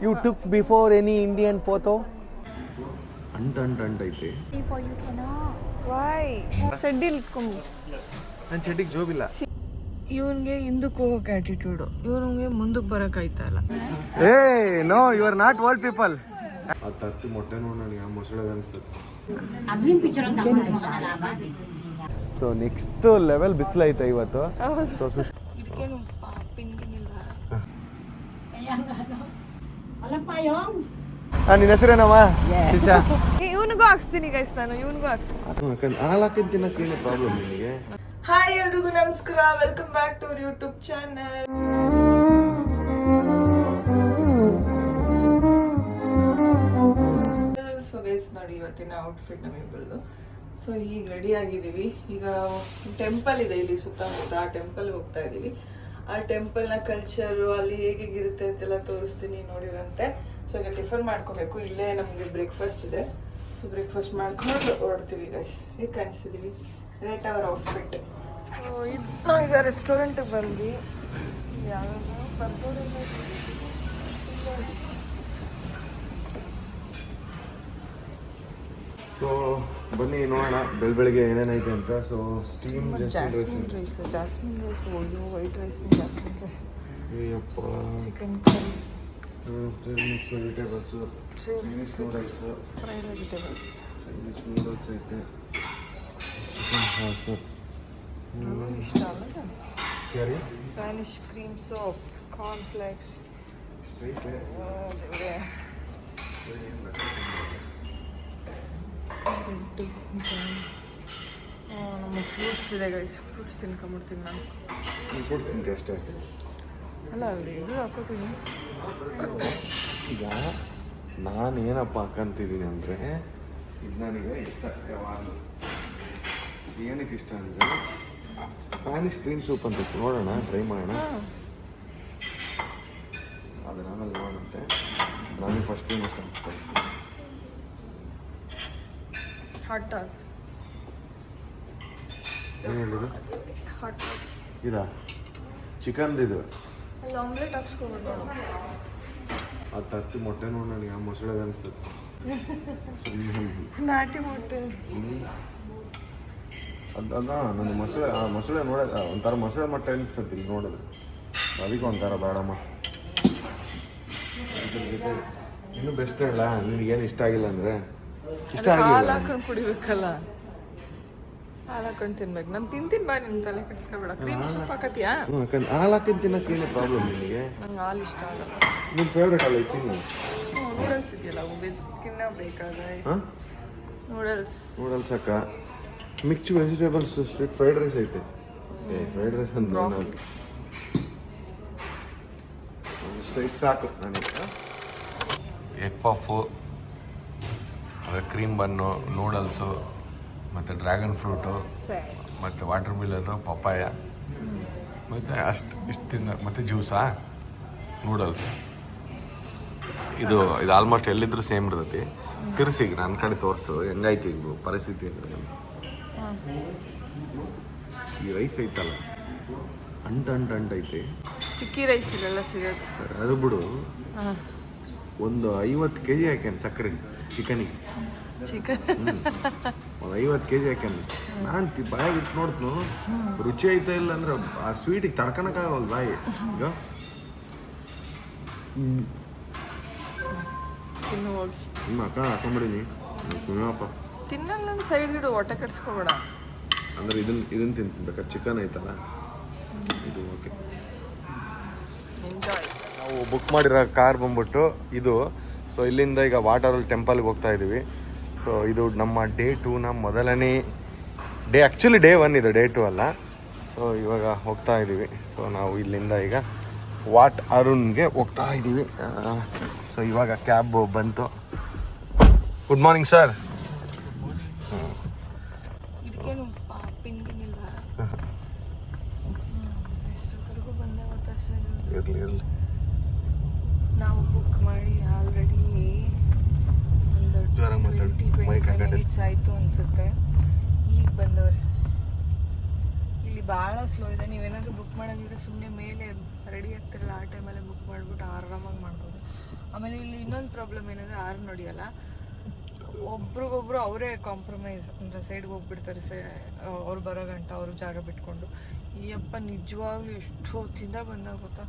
You took before any Indian photo? ಐತೆ. Y ಚಡ್ಡಿಲ್ ಇಟ್ಕೊಂಡು ನನ್ನ ಚಡ್ಡಿಗೆ ಜೋಬಿಲ್ಲ. ಇವನ್ಗೆ ಹಿಂದಕ್ಕೆ ಹೋಗೋಕೆ ಆಟಿಟ್ಯೂಡು, ಇವನಿಗೆ ಮುಂದಕ್ಕೆ ಬರೋಕೆ ಆಯ್ತಾ ಇಲ್ಲ. ಏ no, you are not world people. ಆ ತತ್ತಿ ಮೊಟ್ಟೆ ನೋಡಿ ನನಗೆ ಮೊಸಳೆ ಅನಿಸ್ತದೆ. ಸೊ ನೆಕ್ಸ್ಟ್ ಲೆವೆಲ್ ಬಿಸಿಲೈತೆ ಇವತ್ತು. ಸೊ ನಿನ್ನ ಹೆಸರೇನಮ್ಮ? ಶಿಶಾ. ಇವನಿಗೂ ಹಾಕ್ಸ್ತೀನಿ ಗೈಸ್, ನಾನು ಇವನಿಗೂ ಹಾಕ್ಸ್ತೀನಿ. ಹಾಲಾಕಿನ ತಿನ್ನಕ್ಕೆ ಏನು ಪ್ರಾಬ್ಲಮ್ ನಿನಗೆ? ಹಾಯ್ ಎಲ್ರಿಗೂ ನಮಸ್ಕಾರ, welcome back to our YouTube channel. So guys ನೋಡಿ ಇವತ್ತಿನ ಔಟ್ಫಿಟ್ ನಮ್ಮಿಬ್ಬರದು. ಸೊ ಈಗ ರೆಡಿ ಆಗಿದ್ದೀವಿ. ಈಗ ಟೆಂಪಲ್ ಇದೆ ಇಲ್ಲಿ ಸುತ್ತಮುತ್ತ, ಆ ಟೆಂಪಲ್ಗೆ ಹೋಗ್ತಾ ಇದ್ದೀವಿ. ಆ ಟೆಂಪಲ್ನ ಕಲ್ಚರು ಅಲ್ಲಿ ಹೇಗಿರುತ್ತೆ ಅಂತೆಲ್ಲ ತೋರಿಸ್ತೀನಿ, ನೋಡಿರಂತೆ. ಸೊ ಈಗ ಟಿಫನ್ ಮಾಡ್ಕೋಬೇಕು, ಇಲ್ಲೇ ನಮಗೆ ಬ್ರೇಕ್ಫಾಸ್ಟ್ ಇದೆ. ಸೊ ಬ್ರೇಕ್ಫಾಸ್ಟ್ ಮಾಡ್ಕೊಂಡು ಹೊರಡ್ತೀವಿ ಗೈಸ್. ಹೇಗೆ ಕಾಣಿಸ್ತಿದ್ದೀವಿ? Rate hour outfit. ನಾವು ಈಗ ರೆಸ್ಟೋರೆಂಟಿಗೆ ಬಂದ್ವಿ. ಯಾವಾಗ ಬರ್ಬೋದಿಲ್ಲ. ಸೊ ಬನ್ನಿ ನೋಡೋಣ ಬೆಳಗ್ಗೆ ಏನೇನೈತೆ ಅಂತ. So steam jasmine rice, white rice, jasmine rice, chicken curry, mix vegetables, fried vegetables, Chinese noodles ಐತೆ, ಇಷ್ಟ ಅಲ್ಲ, Spanish cream soap, corn flakes, ನಮ್ಮ ಫ್ರೂಟ್ಸ್ ಇದೆ ಗೈಸ್. ಫ್ರೂಟ್ಸ್ ತಿನ್ಕೊಂಬಿಡ್ತೀನಿ ನಾನು. ಫ್ರೂಟ್ಸ್ ತಿಂತೆ ಅಷ್ಟೇ ಅಲ್ಲ, ಅಲ್ಲಿ ಇದು ಹಾಕೋತೀನಿ. ಈಗ ನಾನು ಏನಪ್ಪ ಹಾಕಂತಿದ್ದೀನಿ ಅಂದರೆ, ಇದು ನನಗೆ ಇಷ್ಟ. ಯಾವಾಗಲೂ ಏನಕ್ಕೆ ಇಷ್ಟ ಅಂದರೆ ಸ್ಪ್ಯಾನಿಷ್ ಕ್ರೀಮ್ ಸೂಪ್ ಅಂತ ನೋಡೋಣ, ಟ್ರೈ ಮಾಡೋಣ. ಅದನ್ನ ಆಮೇಲೆ ನೋಡಂತೆ. ನನಗೆ ಫಸ್ಟ್ ಟೈಮ್ ಇಷ್ಟ ಅಂತ ಹಾಟ್ ಡಾಗ್. ಏನು ಹೇಳಿದ್ರು? ಹಾಟ್ ಡಾಗ್ ಇದಾ? ಚಿಕನ್ದು ಇದು. ಅಲ್ಲಿ ಆಮ್ಲೆಟ್ ಹಾಕ್ಸ್ಕೊಬೋದು ನೋಡು. ಆ ತತ್ತಿ ಮೊಟ್ಟೆ ನೋಡಿ ನನಗೆ ಆ ಮೊಸಳೆ ಅನಿಸ್ತದೆ. ನಾಟಿ ಮೊಟ್ಟೆ. ಅದ ನನ್ನ ಮೊಸಳೆ ನೋಡೋದು ಒಂಥರ ಮೊಸಳೆ ಮೊಟ್ಟೆ ಅನಿಸ್ತದೆ ಇಲ್ಲಿ ನೋಡಿದ್ರೆ. ಅದಕ್ಕೆ ಒಂಥರ ಬೇಡಮ್ಮ. ಇದ್ರ ಜೊತೆ ಇನ್ನೂ ಬೆಸ್ಟ್ ಹೇಳ, ನಿನಗೇನು ಇಷ್ಟ ಆಗಿಲ್ಲ ಅಂದರೆ ಇಷ್ಟ ಹಾಲು ಆಗಿಲ್ಲ. ಹಾಕೊಂಡು ಕುಡಿಬೇಕಲ್ಲ, ಹಾಲು ಹಾಕೊಂಡು ತಿನ್ಬೇಕು. ನಾನು ತಿಂತೀನಿ ಬಾ, ನಿನ್ನ ತಲೆ ಕೆಡಿಸ್ಕೊಬೇಡ. Cream soup ಹಾಕತ್ತೀಯಾ? ಹಾಲು ಹಾಕಿನ ತಿನ್ನಕ್ಕೆ ಏನು ಪ್ರಾಬ್ಲಮ್ ನಿನಗೆ? ನಂಗೆ ಹಾಲು ಇಷ್ಟ ಆಗಲ್ಲ. ನಿನ್ನ ಫೇವ್ರೇಟ್ ಅಲ್ಲ ತಿನ್ನು. ನೂಡಲ್ಸ್ ಇದೆಯಲ್ಲ, ತಿನ್ನ ಬೇಕಾದ ನೂಡಲ್ಸ್ ಅಕ್ಕ. ಮಿಕ್ಸ್ ವೆಜಿಟೇಬಲ್ಸ್ ಫ್ರೈಡ್ ರೈಸ್ ಐತೆ. ಫ್ರೈಡ್ ರೈಸ್ ಅಂತ ಸ್ಟ್ರೈಟ್ ಸಾಕು ನನಗೆ. Egg puff, cream bun, noodles, ಮತ್ತು ಡ್ರ್ಯಾಗನ್ ಫ್ರೂಟು, ಮತ್ತು ವಾಟರ್ ಮಿಲನ್ನು, ಪಪ್ಪಾಯ, ಮತ್ತು ಇಷ್ಟು ತಿನ್ನ, ಮತ್ತು ಜ್ಯೂಸಾ, ನೂಡಲ್ಸು. ಇದು ಆಲ್ಮೋಸ್ಟ್ ಎಲ್ಲಿದ್ರೂ ಸೇಮ್ ಇರ್ತೈತಿ. ತಿರ್ಸಿಗೆ ನನ್ನ ಕಡೆ ತೋರಿಸು ಹೆಂಗೈತಿ ಈಗ ಪರಿಸ್ಥಿತಿ ಅಂದರೆ. ಈ ರೈಸ್ ಐತಲ್ಲ, ಅಂಟೈತಿ. ಸ್ಟಿಕ್ಕಿ ರೈಸ್ ಇದೆಲ್ಲ ಸಿಗೋದು. ಅದು ಬಿಡು, ಒಂದು 50 kg ಹಾಕ್ಯಾನ ಸಕ್ಕರೆ ಚಿಕನಿಗೆ. ಒಂದು 50 kg ಹಾಕ್ಯಾನ. ನಾನು ಬಾಯಾಗಿ ಇಟ್ಟು ನೋಡ್ತು, ರುಚಿ ಐತಾ ಇಲ್ಲ ಅಂದ್ರೆ ಆ ಸ್ವೀಟಿಗೆ ತಡ್ಕೊಳಕ್ಕಾಗಲ್ಲ ಬಾಯಿ. ಈಗ ತಿನ್ನು ಹೋಗಿ. ನಿಮ್ಮ ಅಕ್ಕ ಹಾಕೊಂಬಿಡೀನಿ ತಿನ್ನಪ್ಪ. ತಿನ್ನಲ್ಲ ಸೈಡ್ ಇಡು, ಹೊಟ್ಟೆ ಕಟ್ಸ್ಕೊಬೇಡ. ಅಂದರೆ ಇದನ್ನು ತಿನ್ಬೇಕಾದ್ರೆ ಚಿಕನ್ ಐತಲ್ಲ ಇದು ಓಕೆ. ಎಂಜಾಯ್. ನಾವು ಬುಕ್ ಮಾಡಿರೋ ಕಾರ್ ಬಂದ್ಬಿಟ್ಟು ಇದು. ಸೊ ಇಲ್ಲಿಂದ ಈಗ ವಾಟರ್ ಟೆಂಪಲ್ಗೆ ಹೋಗ್ತಾ ಇದ್ದೀವಿ. ಸೊ ಇದು ನಮ್ಮ ಡೇ 2ನ ಮೊದಲನೇ ಡೇ. ಆ್ಯಕ್ಚುಲಿ ಡೇ 1 ಇದು, ಡೇ 2 ಅಲ್ಲ. ಸೊ ಇವಾಗ ಹೋಗ್ತಾ ಇದ್ದೀವಿ. ಸೊ ನಾವು ಇಲ್ಲಿಂದ ಈಗ ವಾಟ್ ಅರುಣ್ಗೆ ಹೋಗ್ತಾ ಇದ್ದೀವಿ. ಸೊ ಇವಾಗ ಕ್ಯಾಬ್ ಬಂತು. Good morning sir. ಇರಲಿ ನಾವು ಬುಕ್ ಮಾಡಿ ಆಲ್ರೆಡಿ ಒಂದು 20-25 ಮಿನಿಟ್ಸ್ ಆಯಿತು ಅನಿಸುತ್ತೆ. ಈಗ ಬಂದವ್ರೆ. ಇಲ್ಲಿ ಭಾಳ ಸ್ಲೋ ಇದೆ. ನೀವೇನಾದರೂ ಬುಕ್ ಮಾಡೋದಿದ್ರೆ ಸುಮ್ಮನೆ ಮೇಲೆ ರೆಡಿ ಆಗ್ತಿರಲ್ಲ, ಆ ಟೈಮಲ್ಲೇ ಬುಕ್ ಮಾಡಿಬಿಟ್ಟು ಆರಾಮಾಗಿ ಮಾಡ್ಬೋದು. ಆಮೇಲೆ ಇಲ್ಲಿ ಇನ್ನೊಂದು ಪ್ರಾಬ್ಲಮ್ ಏನಂದರೆ ಆರು ನೋಡಿಯಲ್ಲ, ಒಬ್ರಿಗೊಬ್ರು ಅವರೇ ಕಾಂಪ್ರಮೈಸ್ ಅಂದರೆ ಸೈಡ್ಗೆ ಹೋಗ್ಬಿಡ್ತಾರೆ. ಅವ್ರು ಬರೋ ಗಂಟ ಅವ್ರ ಜಾಗ ಬಿಟ್ಕೊಂಡು. ಈ ಅಪ್ಪ ನಿಜವಾಗ್ಲೂ ಎಷ್ಟು ಹೊತ್ತಿಂದ ಬಂದಾಗ ಗೊತ್ತಾ,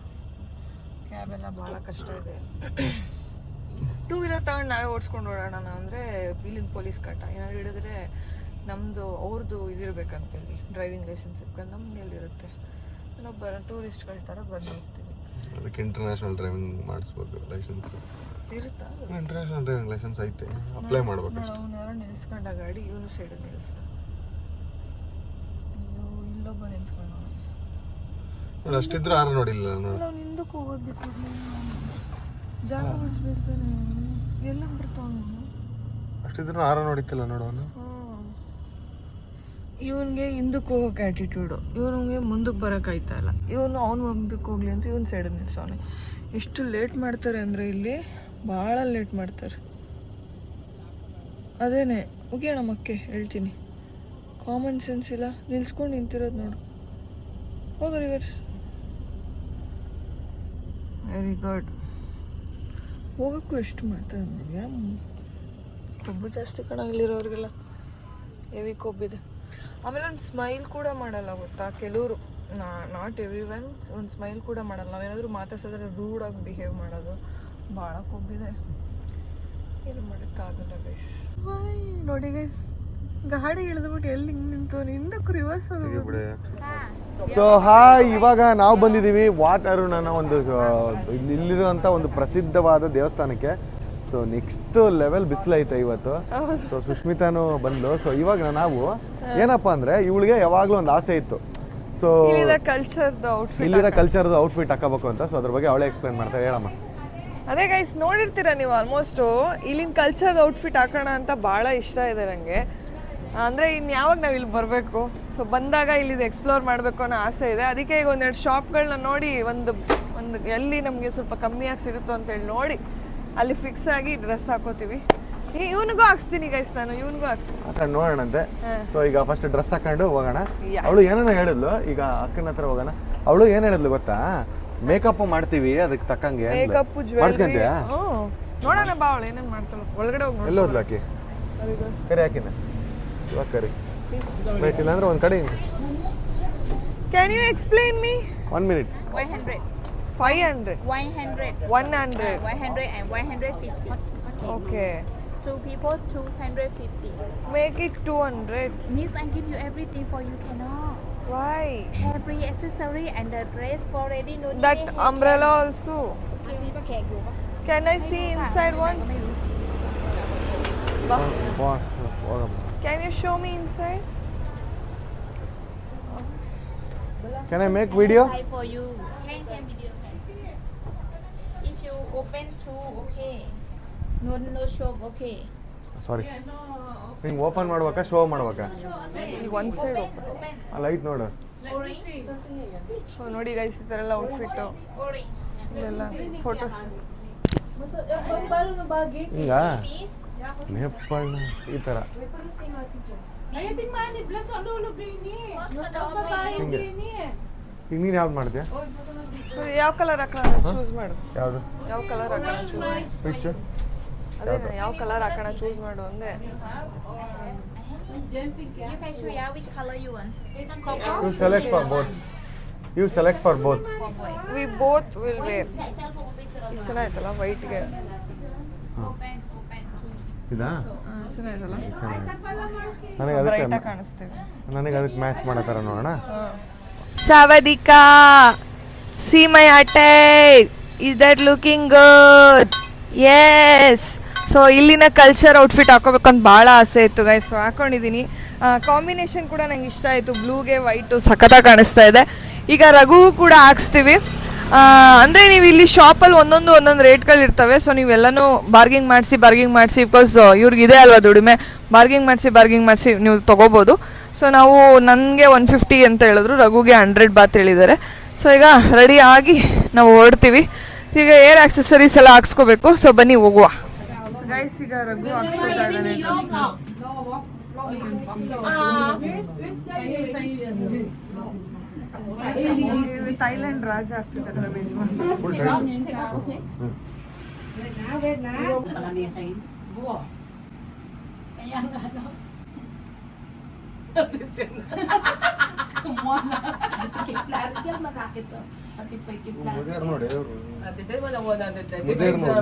ಕ್ಯಾಬೆಲ್ಲ ಭಾಳ ಕಷ್ಟ ಇದೆ. 2 ವೀಲರ್ ತಗೊಂಡು ನಾವೇ ಓಡಿಸ್ಕೊಂಡು ಓಡಾಡೋಣ ಅಂದರೆ ಇಲ್ಲಿನ ಪೊಲೀಸ್ ಕಾಟ. ಏನಾದ್ರು ಹಿಡಿದ್ರೆ ನಮ್ಮದು ಅವ್ರದ್ದು ಇದಿರ್ಬೇಕಂತೇಳಿ ಡ್ರೈವಿಂಗ್ ಲೈಸೆನ್ಸ್ ಇಟ್ಕೊಂಡು ನಮ್ಗೆ ಎಲ್ಲಿರುತ್ತೆ. ನಾವು ಟೂರಿಸ್ಟ್ಗಳ ಥರ ಬಂದು ಹೋಗ್ತೀವಿ. ಅದಕ್ಕೆ ಇಂಟರ್ನ್ಯಾಷನಲ್ ಡ್ರೈವಿಂಗ್ ಮಾಡಿಸ್ಬೇಕು ಲೈಸೆನ್ಸ್ ಇರುತ್ತಾ? ಇಂಟರ್ನ್ಯಾಷನಲ್ ಡ್ರೈವಿಂಗ್ ಲೈಸೆನ್ಸ್ ಐತೆ, ಅಪ್ಲೈ ಮಾಡ್ಬೇಕು. ಅವ್ನು ಯಾರೋ ನಿಲ್ಸ್ಕೊಂಡ ಗಾಡಿ, ಇವನು ಸೈಡಲ್ಲಿ ನಿಲ್ಲಿಸ್ದ. ಇಲ್ಲೊಬ್ಬ ನಿಂತ್ಕೊಂಡು ಅಷ್ಟಿದ್ರು ಆರು ನೋಡಿಲ್ಲ ನಾನು. ನಾವು ಹಿಂದಕ್ಕೆ ಹೋಗೋದು ಬಿಟ್ಟು ಜಾಗ ಬಿಡಿಸ್ಬಿಡ್ತಾನೆ. ಎಲ್ಲ ಬರ್ತಾವ ಅಷ್ಟಿದ್ರು ಆರು ನೋಡಿತ್ತಿಲ್ಲ ನೋಡೋನು. ಇವನಿಗೆ ಹಿಂದಕ್ಕೆ ಹೋಗೋಕೆ ಆ್ಯಟಿಟ್ಯೂಡು, ಇವನಿಗೆ ಮುಂದಕ್ಕೆ ಬರೋಕ್ಕಾಯ್ತಾ ಇಲ್ಲ. ಇವನು ಅವ್ನು ಮುಂದಕ್ಕೆ ಹೋಗ್ಲಿ ಅಂತ ಇವನು ಸೈಡ್ ನಿಲ್ಸವನೆ. ಎಷ್ಟು ಲೇಟ್ ಮಾಡ್ತಾರೆ ಅಂದರೆ ಇಲ್ಲಿ ಭಾಳ ಲೇಟ್ ಮಾಡ್ತಾರೆ. ಅದೇನೆ ಮುಗಿಯೋಣ ಮಕ್ಕೆ ಹೇಳ್ತೀನಿ, ಕಾಮನ್ ಸೆನ್ಸ್ ಇಲ್ಲ. ನಿಲ್ಸ್ಕೊಂಡು ನಿಂತಿರೋದು ನೋಡು. ಹೋಗೋ ರಿವರ್ಸ್. Very good. ಹೋಗೋಕ್ಕೂ ಎಷ್ಟು ಮಾಡ್ತಾರೆ ನನಗೆ. ಕೊಬ್ಬು ಜಾಸ್ತಿ ಕಣ ಇಲ್ಲಿರೋರಿಗೆಲ್ಲ, ಹೆವಿ ಕೊಬ್ಬಿದೆ. ಆಮೇಲೆ ಒಂದು ಸ್ಮೈಲ್ ಕೂಡ ಮಾಡಲ್ಲ ಗೊತ್ತಾ ಕೆಲವರು, ನಾಟ್ ಎವ್ರಿ ಒನ್. ಒಂದು ಸ್ಮೈಲ್ ಕೂಡ ಮಾಡಲ್ಲ. ನಾವೇನಾದರೂ ಮಾತಾಡ್ಸಿದ್ರೆ ರೂಡಾಗಿ ಬಿಹೇವ್ ಮಾಡೋದು ಭಾಳ ಕೊಬ್ಬಿದೆ. ಏನು ಮಾಡೋಕ್ಕಾಗಲ್ಲ ಗೈಸ್. ನೋಡಿ ಗೈಸ್, ಗಾಡಿ ಇಳಿದ್ಬಿಟ್ಟು ಎಲ್ಲಿ ನಿಂತು ಹಿಂದಕ್ಕೆ ರಿವರ್ಸ್ ಹೋಗ್ಬಿಡು. ಸೊ ಹಾಯ್, ಇವಾಗ ನಾವು ಬಂದಿದ್ದೀವಿ ವಾಟರುಣನ ಒಂದು ಇಲ್ಲಿರುವಂಥ ಒಂದು ಪ್ರಸಿದ್ಧವಾದ ದೇವಸ್ಥಾನಕ್ಕೆ. ಸೊ ನೆಕ್ಸ್ಟ್ ಲೆವೆಲ್ ಬಿಸಿಲೈತೆ ಇವತ್ತು. ಸೊ ಸುಷ್ಮಿತಾನು ಬಂದ್ಲು. ಸೊ ಇವಾಗ ನಾವು ಏನಪ್ಪ ಅಂದರೆ, ಇವಳಿಗೆ ಯಾವಾಗಲೂ ಒಂದು ಆಸೆ ಇತ್ತು. ಸೊ ಇಲ್ಲಿರೋ ಕಲ್ಚರ್ದು ಔಟ್ಫಿಟ್ ಹಾಕೋಬೇಕು ಅಂತ. ಸೊ ಅದ್ರ ಬಗ್ಗೆ ಅವಳೇ ಎಕ್ಸ್ಪ್ಲೇನ್ ಮಾಡ್ತಾರೆ. ಹೇಳಮ್ಮ. ಅದೇ ಗೈಸ್, ನೋಡಿರ್ತೀರ ನೀವು ಆಲ್ಮೋಸ್ಟು. ಇಲ್ಲಿನ ಕಲ್ಚರ್ದು ಔಟ್ಫಿಟ್ ಹಾಕೋಣ ಅಂತ ಭಾಳ ಇಷ್ಟ ಇದೆ ನನಗೆ. ಅಂದರೆ ಇನ್ನು ಯಾವಾಗ ನಾವು ಇಲ್ಲಿ ಬರಬೇಕು, ಸೊ ಬಂದಾಗ ಇಲ್ಲಿದು ಎಕ್ಸ್ಪ್ಲೋರ್ ಮಾಡಬೇಕು ಅನ್ನೋ ಆಸೆ ಇದೆ. ಅದಕ್ಕೆ ಈಗ ಒಂದೆರಡು ಶಾಪ್ಗಳನ್ನ ನೋಡಿ ಒಂದು ಎಲ್ಲಿ ನಮಗೆ ಸ್ವಲ್ಪ ಕಮ್ಮಿಯಾಗಿ ಸಿಗುತ್ತೋ ಅಂತೇಳಿ ನೋಡಿ ಅಲ್ಲಿ ಫಿಕ್ಸ್ ಆಗಿ ಡ್ರೆಸ್ ಹಾಕೋತೀವಿ. ಇವನಿಗೂ ಹಾಕ್ಸ್ತೀನಿ ಗೈಸ್, ನಾನು ಇವನಿಗೂ ಹಾಕ್ಸ್ತೀನಿ. ನೋಡೋಣಂತೆ. ಸೊ ಈಗ ಫಸ್ಟ್ ಡ್ರೆಸ್ ಹಾಕೊಂಡು ಹೋಗೋಣ. ಅವಳು ಏನೇನೋ ಹೇಳಿದ್ಲು. ಈಗ ಅಕ್ಕನ ಹತ್ರ ಹೋಗೋಣ. ಅವಳು ಏನು ಹೇಳಿದ್ಲು ಗೊತ್ತಾ, ಮೇಕಪ್ ಮಾಡ್ತೀವಿ ಅದಕ್ಕೆ ತಕ್ಕಂಗೆ. ಮೇಕಪ್ ಮಾಡ್ಸ್ಕೊಂತೀಯಾ? ನೋಡೋಣ ಬಾ, ಅವಳು ಏನೇನು ಮಾಡ್ತಾಳೆ. ಒಳಗಡೆ ಹೋಗಿ ಎಲ್ಲ ಹೋದ್ಲು ಆಕಿ. ಕರಿ ಹಾಕಿನ ಇವಾಗ ಕರಿ ವೇಟ್ ಇಲ್ಲ ಅಂದ್ರೆ ಒಂದು ಕಡೆ. Can you explain me? 1 minute. 100. 500. 100. 100. 100 and 150. Okay. 2 people, 250. Make it 200. Miss, I give you everything for you, cannot. Why? Every accessory and the dress for ready. No need. That umbrella also. Okay. Can I see inside once? Can you show me inside? Can I make video? For you. Can video can. If you open too, okay. No show, okay. ಸಾರಿ, ಹಿಂಗೆ open ಮಾಡ್ಬೇಕಾ show ಮಾಡ್ಬೇಕಾ? ಒಂದು side open. ಅಲ್ಲ ಐತ್ ನೋಡು. So ನೋಡಿ guys, ಈ ಥರ ಎಲ್ಲ ಔಟ್ಫಿಟ್ಟು, ಇಲ್ಲೆಲ್ಲ ಫೋಟೋಸ್. ಹಿಂಗ ನೇಪಾಳ ಈ ಥರ ಹಿಂಗೆ. ಈಗ ನೀನು ಯಾವ್ದು ಮಾಡ್ತೀಯ? ಯಾವ ಕಲರ್ ಹಾಕೋಣ ಚೂಸ್ ಮಾಡು. ಯಾವುದು? ಯಾವ ಕಲರ್ ಹಾಕೋಣ ಚೂಸ್ ಮಾಡು. ಪಿಚ್ಚು ಅದೇ ಯಾವ ಕಲರ್ ಹಾಕೋಣ ಚೂಸ್ ಮಾಡು ಅಂದೆ. You can show yeah which color you want. You select for both. You select for both. We both will wear. ಇದು ಚೆನ್ನಾಯ್ತಲ್ಲ ವೈಟ್ಗೆ. Open ಇದಾ? ಚೆನ್ನಾಯ್ತಲ್ಲ, ನನಗೆ ಬ್ರೈಟ್ ಅದಕ್ಕೆ ಆಗಿ ಕಾಣಿಸ್ತೀವಿ. ನನಗೆ ಅದಕ್ಕೆ ಮ್ಯಾಚ್ ಮಾಡೋ ಥರ ನೋಡೋಣ. Savadika, see my attire. Is that looking good? Yes. So ಇಲ್ಲಿನ ಕಲ್ಚರ್ ಔಟ್ಫಿಟ್ ಹಾಕೋಬೇಕಂತ ಭಾಳ ಆಸೆ ಇತ್ತು ಗೈಸ್. ಸೊ ಹಾಕೊಂಡಿದ್ದೀನಿ. ಕಾಂಬಿನೇಷನ್ ಕೂಡ ನಂಗೆ ಇಷ್ಟ ಆಯಿತು. ಬ್ಲೂಗೆ ವೈಟು ಸಖತ್ತಾಗಿ ಕಾಣಿಸ್ತಾ ಇದೆ. ಈಗ ರಘು ಕೂಡ ಹಾಕ್ಸ್ತೀವಿ. ಅಂದರೆ ನೀವು ಇಲ್ಲಿ ಶಾಪಲ್ಲಿ ಒಂದೊಂದು ರೇಟ್ಗಳು ಇರ್ತವೆ. ಸೊ ನೀವೆಲ್ಲನೂ ಬಾರ್ಗಿಂಗ್ ಮಾಡಿಸಿ ಬಿಕಾಸ್ ಇವ್ರಿಗೆ ಇದೆ ಅಲ್ವಾ ದುಡಿಮೆ, ಬಾರ್ಗಿಂಗ್ ಮಾಡಿಸಿ ನೀವು ತೊಗೋಬೋದು. ಸೊ ನಾವು ನನಗೆ 150 ಅಂತ ಹೇಳಿದ್ರು, ರಘುಗೆ 100 ಬಾತ್ ಹೇಳಿದ್ದಾರೆ. ಸೊ ಈಗ ರೆಡಿ ಆಗಿ ನಾವು ಹೊರಡ್ತೀವಿ. ಈಗ ಏರ್ ಆಕ್ಸೆಸರೀಸ್ ಎಲ್ಲ ಹಾಕ್ಸ್ಕೋಬೇಕು. ಸೊ ಬನ್ನಿ ಹೋಗುವ ಗೈಸ್. ಈಗ ರಘು ಹಾಕ್ಸ್ಕೊತಾ ಇದ್ದಾನೆ. ಥೈಲ್ಯಾಂಡ್ ರಾಜ ಆಗ್ತಿದ್ದಾರೆ ನಮ್ಮ ಯಜಮಾನ್. ನೋಡಿ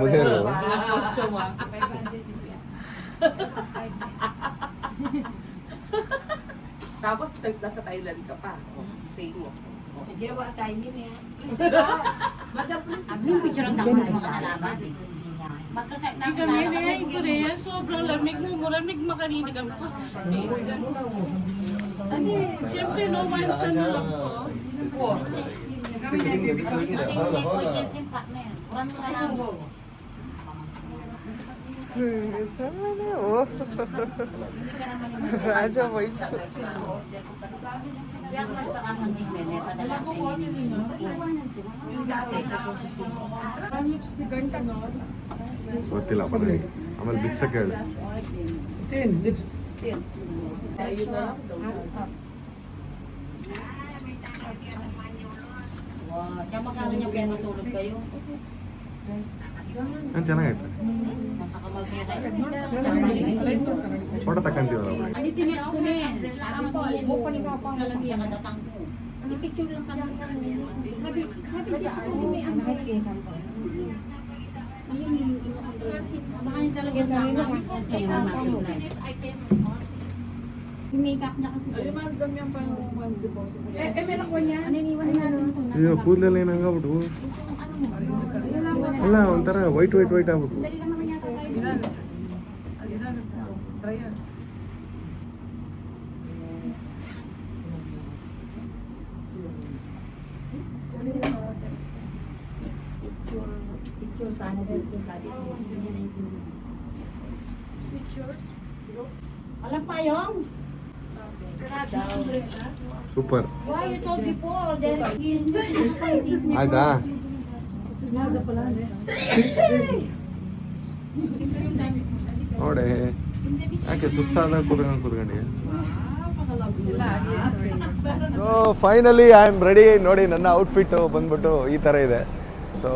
ಮುದೇರು Tapos nasa Thailand ka pa. Same mo. Sobrang lamig mo, malamig makarinig ang pa. Siyempre, no one sa nulog ko. ರಾಜ ವಯಸ್ಸು ಗೊತ್ತಿಲ್ಲ ಬನ್ನಿ ಆಮೇಲೆ ಬಿಕ್ಸಕ್ಕೆ ಹೇಳಿ ಚೆನ್ನಾಗೈತೆ photo ತಕ್ಕಂತೀವಲ್ಲ I-picture lang kami sabi niya kasi may ano baka talaga yung makeup niya kasi meron ko niya ಅಯ್ಯೋ ಕೂದಲೆಲ್ಲ ಏನಾಗ್ಬಿಟ್ಟು ಅಲ್ಲ ಒಂಥರ white ಆಗ್ಬಿಟ್ಟು dali lang naman yata tayo picture sana dito sabi ko hindi niya naintindihan picture alam pa yung super why you told before there ಆಯ್ತಾ ನೋಡಿ ಯಾಕೆ ಸುಸ್ತಾದಾಗ ಕೂತ್ಕೊಂಡು so finally I am ready ನೋಡಿ ನನ್ನ ಔಟ್ಫಿಟ್ಟು ಬಂದ್ಬಿಟ್ಟು ಈ ಥರ ಇದೆ ಸೊ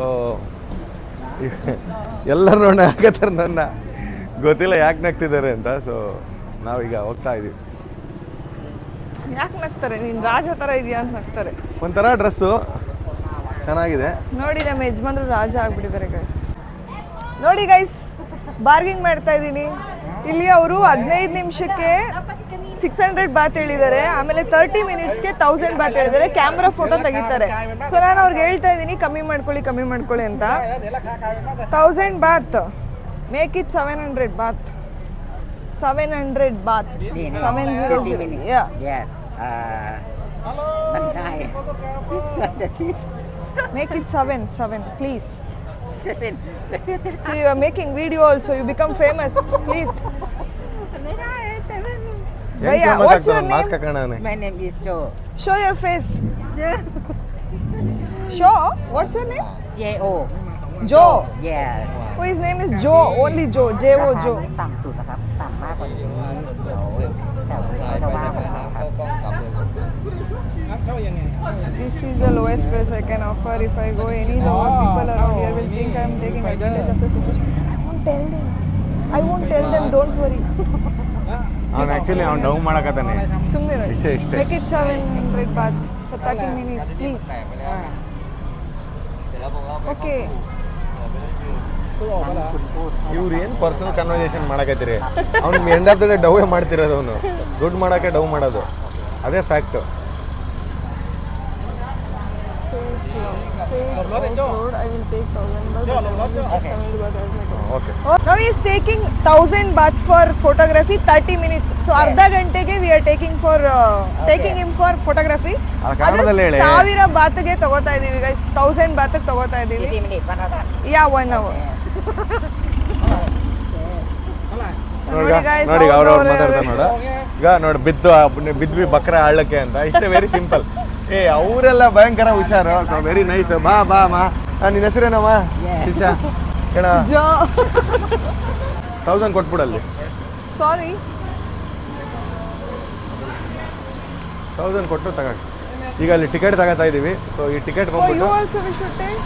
ಎಲ್ಲರೂ ನೋಡಿ ಹಾಕತ್ತಾರೆ ನನ್ನ ಗೊತ್ತಿಲ್ಲ ಯಾಕೆ ನಗ್ತಿದ್ದಾರೆ ಅಂತ ಸೊ ನಾವೀಗ ಹೋಗ್ತಾ ಇದೀವಿ ಯಾಕೆ ನಗ್ತಾರೆ ನೀನ್ ರಾಜ ತರ ಇದೆಯಾ ಅಂತ ನಗ್ತಾರೆ ಒಂಥರ ಡ್ರೆಸ್ಸು ಚೆನ್ನಾಗಿದೆ ನೋಡಿ ನಮ್ಮ ಯಜಮಾನ್ರು ರಾಜ ಆಗ್ಬಿಟ್ಟಿದ್ದಾರೆ ಗೈಸ್ ನೋಡಿ ಗೈಸ್ ಬಾರ್ಗಿಂಗ್ ಮಾಡ್ತಾ ಇದ್ದೀನಿ ಇಲ್ಲಿ ಅವರು 15 ನಿಮಿಷಕ್ಕೆ 600 ಬಾತ್ ಹೇಳಿದ್ದಾರೆ ಆಮೇಲೆ 30 ಮಿನಿಟ್ಸ್ಗೆ 1000 ಬಾತ್ ಹೇಳಿದ್ದಾರೆ ಕ್ಯಾಮ್ರಾ ಫೋಟೋ ತೆಗಿತಾರೆ ಸೊ ನಾನು ಅವ್ರಿಗೆ ಹೇಳ್ತಾ ಇದ್ದೀನಿ ಕಮ್ಮಿ ಮಾಡ್ಕೊಳ್ಳಿ ಅಂತ 1000 baht make it 700 baht 700 baht 700 yeah make it 7 please see you are making video also you become famous please Bhaiya, what's your name? Mask ಹಾಕೋಣ My name is Joe. Show your face. Show? What's your name? J.O. Joe. Yes. Oh, his name is Joe. Only Joe. J.O. Joe. ต่ำสุดนะครับต่ำมากกว่านี้เดี๋ยวเขาจะว่าผมนะครับ This is the lowest price I can offer. If I go any lower, people around here will think I am taking advantage of the situation. I won't tell them. Don't worry. ಅವ್ನು actually ಅವ್ನು down ಮಾಡಕತ್ತಾನೆ ಸುಮ್ಮನೆ ಇಷ್ಟೇ Make it 700 baht for 30 minutes, please. Okay. ಇವ್ರು ಏನು personal conversation ಮಾಡಕತ್ತೀರಿ ಅವ್ನು end of the day ಡೌವೇ ಮಾಡ್ತಿರೋದು ಅವನು ದುಡ್ಡು ಮಾಡೋಕ್ಕೆ ಡೌ ಮಾಡೋದು ಅದೇ fact Road, I will take 1000 baht. Okay Now he is taking 1000 baht for photography 30 minutes. So ಅರ್ಧ ಗಂಟೆಗೆ we are taking him for photography. ಕನ್ನಡದಲ್ಲಿ ಹೇಳಿ 1000 ಬಾತ್ಗೆ ತಗೋತಾ ಇದೀವಿ guys 1000 ಬಾತ್ಗೆ ತಗೋತಾ ಇದೀವಿ. ಯಾ 1 hour. ನೋಡಿ ಅವ್ರವ್ರು ಮಾತಾಡ್ತಾರೆ ನೋಡ ಈಗ ನೋಡಿ ಬಿದ್ವಿ ಬಕ್ರ ಆಳ್ಲಕ್ಕೆ ಅಂತ ಇಷ್ಟೇ ವೆರಿ ಸಿಂಪಲ್ ಅವರೆಲ್ಲ ಭಯಂಕರ ಹುಷಾರು ಸೊ ವೆರಿ ನೈಸ್ ಬಾ ನಿನ್ನ ಹೆಸರೇನಮ್ಮ ಶಿಶಾ ಹೇಳ 1000 ಕೊಟ್ಬಿಡಲ್ಲಿ Sorry. 1000 ಕೊಟ್ಟು ತಗೊಂಡು ಈಗ ಅಲ್ಲಿ ಟಿಕೆಟ್ ತಗೋತಾ ಇದೀವಿ ಸೊ ಈ ಟಿಕೆಟ್ Oh, you ಬಂದ್ಬಿಟ್ಟು also we should take?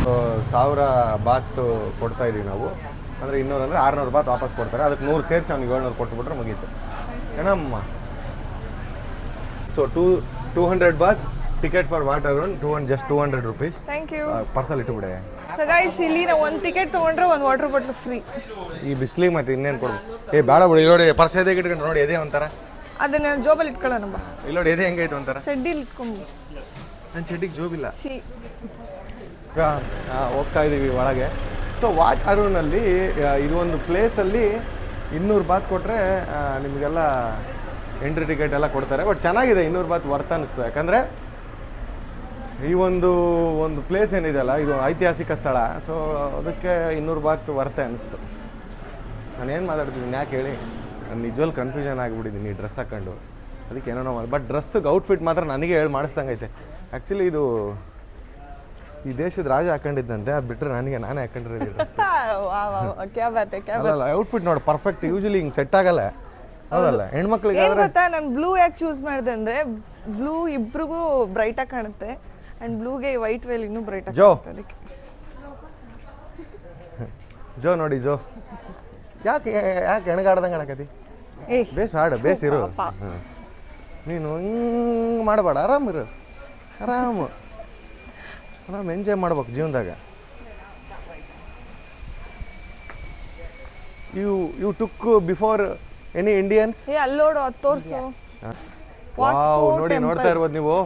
No. 1000 baht ಕೊಡ್ತಾ ಇದೀವಿ ನಾವು. ಅಂದರೆ 200 ಅಂದರೆ 600 ಬಾತ್ ವಾಪಸ್ ಕೊಡ್ತಾರೆ. ಅದಕ್ಕೆ 100 ಸೇರಿಸಿ ಅವ್ನಿಗೆ 700 ಕೊಟ್ಬಿಟ್ರೆ ಮುಗೀತು ಏನಮ್ಮ. So 200 bath ticket for water just 200 rupees. Thank you. Parcel ಇಟ್ಟುಬಿಡೆ. ಸೊ ಗೈಸ್ ಇಲ್ಲಿ ನಾವು ಒಂದು ಟಿಕೆಟ್ ತೊಗೊಂಡ್ರೆ ಒಂದು ವಾಟರ್ ಬಾಟ್ಲ್ ಫ್ರೀ. ಈ ಬಿಸಿಲಿಗೆ ಮತ್ತೆ ಇನ್ನೇನು ಕೊಡು. ಬೇಡ ಬಿಡಿ. ನೋಡಿ ಪರ್ಸ್ ಎದೆ ಇಟ್ಕೊಂಡು ನೋಡಿ ಎದೆ ಒಂಥರ. ಅದನ್ನ ಜೋಬಲ್ಲಿ ಇಟ್ಕೊಳ್ಳೋಣ ಬಾ. ಇಲ್ಲಿ ನೋಡಿ ಎದೆ ಹೆಂಗೈತೆ ಒಂಥರ. ಚಡ್ಡಿಲಿ ಇಟ್ಕೊಂಬ. ನನ್ನ ಚಡ್ಡಿಗೆ ಜೋಬಿಲ್ಲ. ಸಿ ಹೋಗ್ತಾ ಇದ್ದೀವಿ ಒಳಗೆ. ಸೊ ವಾಟ್ ಅರುಣಲ್ಲಿ ಇದು ಒಂದು ಪ್ಲೇಸಲ್ಲಿ 200 ಬಾತ್ ಕೊಟ್ಟರೆ ನಿಮಗೆಲ್ಲ ಎಂಟ್ರಿ ಟಿಕೆಟ್ ಎಲ್ಲ ಕೊಡ್ತಾರೆ. ಬಟ್ ಚೆನ್ನಾಗಿದೆ, 200 ಬಾತ್ ವರ್ತ್ ಅನ್ನಿಸ್ತು. ಯಾಕಂದರೆ ಈ ಒಂದು ಪ್ಲೇಸ್ ಏನಿದೆಯಲ್ಲ ಇದು ಐತಿಹಾಸಿಕ ಸ್ಥಳ. ಸೊ ಅದಕ್ಕೆ 200 ಬಾತ್ ವರ್ತೆ ಅನ್ನಿಸ್ತು. ನಾನೇನು ಮಾತಾಡ್ತಿದ್ದೀನಿ ಯಾಕೆ ಹೇಳಿ, ನಾನು ನಿಜವಲ್ ಕನ್ಫ್ಯೂಷನ್ ಆಗಿಬಿಟ್ಟಿದ್ದೀನಿ ಡ್ರೆಸ್ ಹಾಕ್ಕೊಂಡು. ಅದಕ್ಕೆ ಏನೋ ಬಟ್ ಡ್ರೆಸ್ಸಿಗೆ ಔಟ್ಫಿಟ್ ಮಾತ್ರ ನನಗೆ ಹೇಳಿ ಮಾಡಿಸ್ದಂಗೈತೆ. ಆ್ಯಕ್ಚುಲಿ ಇದು ಈ ದೇಶದ ರಾಜ ಹಾಕೊಂಡಿದ್ದಂತೆ, ಅದು ಬಿಟ್ಟರೆ ನಾನೇ ಹಾಕೊಂಡಿರೋದು ಡ್ರೆಸ್. ಅಲ್ಲ ಔಟ್ಫಿಟ್ ನೋಡಿ ಪರ್ಫೆಕ್ಟ್. ಯೂಶಲಿ ಹಿಂಗೆ ಸೆಟ್ ಆಗಲ್ಲ, ಹೌದಲ್ಲ ಹೆಣ್ಮಕ್ಳಿಗೆ. ಏನು ಗೊತ್ತಾ, ನಾನು ಬ್ಲೂ ಯಾಕೆ ಚೂಸ್ ಮಾಡಿದೆ ಅಂದರೆ ಬ್ಲೂ ಇಬ್ರಿಗೂ ಬ್ರೈಟಾಗಿ ಕಾಣುತ್ತೆ. ಆ್ಯಂಡ್ ಬ್ಲೂಗೆ ವೈಟ್ ವೇಲ್ ಇನ್ನೂ ಬ್ರೈಟಾಗಿ ಕಾಣುತ್ತೆ. ಅದಕ್ಕೆ ಜೋ ನೋಡಿ ಜೋ ಯಾಕೆ ಹೆಣಗಾಡ್ದಂಗೆ ಕಾಣಕತಿ. ಬೇಸ್ ಹಾಡು ಬೇಸಿರು. ನೀನು ಹಿಂಗೆ ಮಾಡಬೇಡ, ಆರಾಮಿರು, ಆರಾಮ್ ಎಂಜಾಯ್ ಮಾಡ್ಬೇಕು ಜೀವನದಾಗ. You took before any Indians? ಅಲ್ಲೋಡು ಅದು ತೋರಿಸು. ವಾವ್ ನೋಡಿ ನೋಡ್ತಾ ಇರ್ಬೋದು ನೀವು.